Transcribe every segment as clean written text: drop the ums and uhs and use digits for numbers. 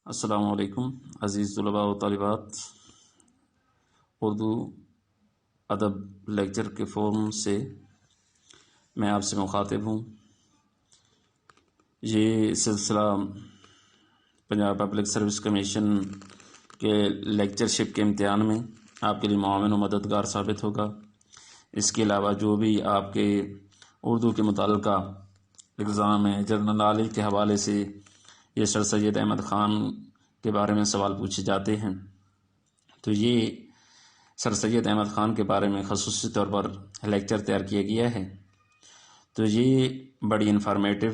السلام علیکم عزیز طلباء و طالبات، اردو ادب لیکچر کے فورم سے میں آپ سے مخاطب ہوں۔ یہ سلسلہ پنجاب پبلک سروس کمیشن کے لیکچرشپ کے امتحان میں آپ کے لیے معاون و مددگار ثابت ہوگا۔ اس کے علاوہ جو بھی آپ کے اردو کے متعلقہ اگزام ہے، جنرل نالج کے حوالے سے یہ سر سید احمد خان کے بارے میں سوال پوچھے جاتے ہیں، تو یہ سر سید احمد خان کے بارے میں خصوصی طور پر لیکچر تیار کیا گیا ہے۔ تو یہ بڑی انفارمیٹو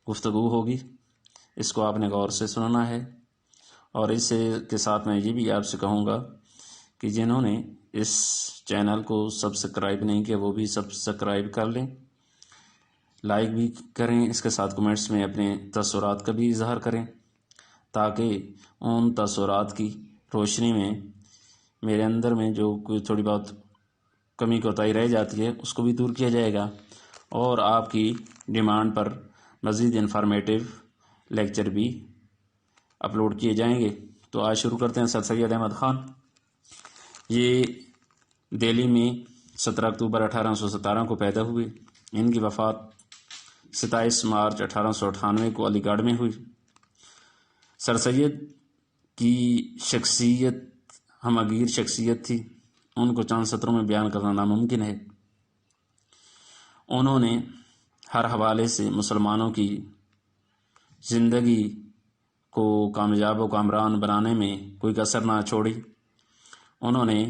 گفتگو ہوگی، اس کو آپ نے غور سے سننا ہے، اور اس کے ساتھ میں یہ بھی آپ سے کہوں گا کہ جنہوں نے اس چینل کو سبسکرائب نہیں کیا وہ بھی سبسکرائب کر لیں، لائک بھی کریں، اس کے ساتھ کمنٹس میں اپنے تاثرات کا بھی اظہار کریں، تاکہ ان تاثرات کی روشنی میں میرے اندر میں جو کوئی تھوڑی بہت کمی کوتاہی رہ جاتی ہے اس کو بھی دور کیا جائے گا، اور آپ کی ڈیمانڈ پر مزید انفارمیٹو لیکچر بھی اپلوڈ کیے جائیں گے۔ تو آج شروع کرتے ہیں۔ سر سید احمد خان یہ دہلی میں 17 اکتوبر 1817 کو پیدا ہوئے۔ ان کی وفات 27 مارچ 1898 کو علی گڑھ میں ہوئی۔ سر سید کی شخصیت ہمگیر شخصیت تھی، ان کو چند سطروں میں بیان کرنا ناممکن ہے۔ انہوں نے ہر حوالے سے مسلمانوں کی زندگی کو کامیاب و کامران بنانے میں کوئی کسر نہ چھوڑی۔ انہوں نے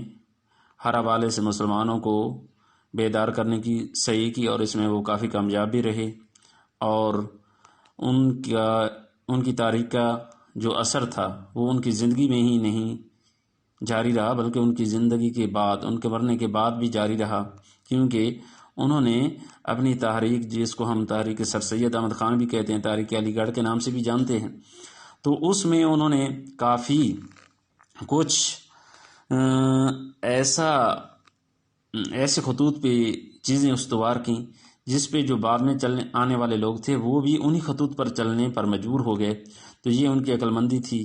ہر حوالے سے مسلمانوں کو بیدار کرنے کی سعی کی، اور اس میں وہ کافی کامیاب بھی رہے، اور ان کی تاریخ کا جو اثر تھا وہ ان کی زندگی میں ہی نہیں جاری رہا، بلکہ ان کی زندگی کے بعد، ان کے مرنے کے بعد بھی جاری رہا، کیونکہ انہوں نے اپنی تحریک، جس کو ہم تحریک سر سید احمد خان بھی کہتے ہیں، تحریک علی گڑھ کے نام سے بھی جانتے ہیں، تو اس میں انہوں نے کافی کچھ ایسے خطوط پہ چیزیں استوار کیں جس پہ جو بعد میں آنے والے لوگ تھے وہ بھی انہی خطوط پر چلنے پر مجبور ہو گئے۔ تو یہ ان کی عقل مندی تھی،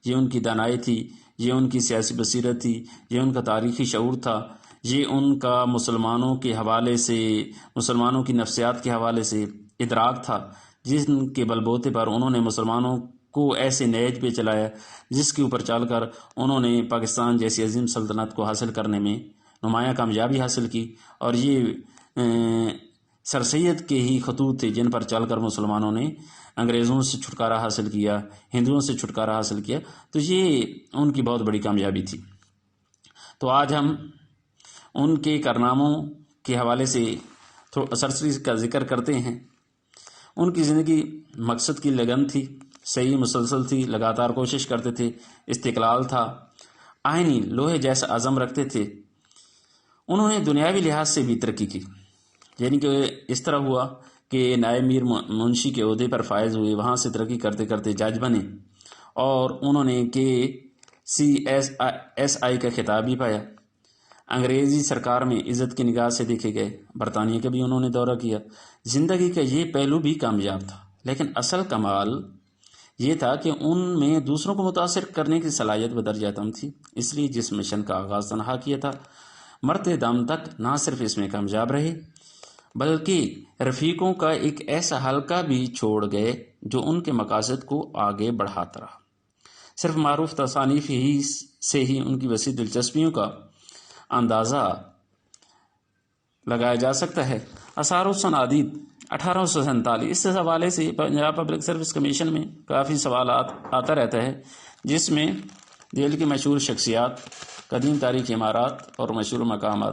یہ ان کی دانائی تھی، یہ ان کی سیاسی بصیرت تھی، یہ ان کا تاریخی شعور تھا، یہ ان کا مسلمانوں کے حوالے سے، مسلمانوں کی نفسیات کے حوالے سے ادراک تھا، جن کے بل بوتے پر انہوں نے مسلمانوں کو ایسے نیج پہ چلایا جس کے اوپر چل کر انہوں نے پاکستان جیسی عظیم سلطنت کو حاصل کرنے میں نمایاں کامیابی حاصل کی۔ اور یہ سر سید کے ہی خطوط تھے جن پر چل کر مسلمانوں نے انگریزوں سے چھٹکارا حاصل کیا، ہندوؤں سے چھٹکارا حاصل کیا، تو یہ ان کی بہت بڑی کامیابی تھی۔ تو آج ہم ان کے کارناموں کے حوالے سے سرسری کا ذکر کرتے ہیں۔ ان کی زندگی مقصد کی لگن تھی، صحیح مسلسل تھی، لگاتار کوشش کرتے تھے، استقلال تھا، آئینی لوہے جیسا عزم رکھتے تھے۔ انہوں نے دنیاوی لحاظ سے بھی ترقی کی، یعنی کہ اس طرح ہوا کہ نائب میر منشی کے عہدے پر فائز ہوئے، وہاں سے ترقی کرتے کرتے جج بنے، اور انہوں نے KCSI کا خطاب بھی پایا۔ انگریزی سرکار میں عزت کی نگاہ سے دیکھے گئے، برطانیہ کا بھی انہوں نے دورہ کیا۔ زندگی کا یہ پہلو بھی کامیاب تھا، لیکن اصل کمال یہ تھا کہ ان میں دوسروں کو متاثر کرنے کی صلاحیت بدرجہ کم تھی۔ اس لیے جس مشن کا آغاز تنہا کیا تھا، مرتے دم تک نہ صرف اس میں کامیاب رہے، بلکہ رفیقوں کا ایک ایسا حلقہ بھی چھوڑ گئے جو ان کے مقاصد کو آگے بڑھاتا رہا۔ صرف معروف تصانیف سے ہی ان کی وسیع دلچسپیوں کا اندازہ لگایا جا سکتا ہے۔ آثار و صنادید 1847، اس حوالے سے پنجاب پبلک سروس کمیشن میں کافی سوالات آتا رہتا ہے، جس میں دہلی کی مشہور شخصیات، قدیم تاریخی عمارات اور مشہور مقامات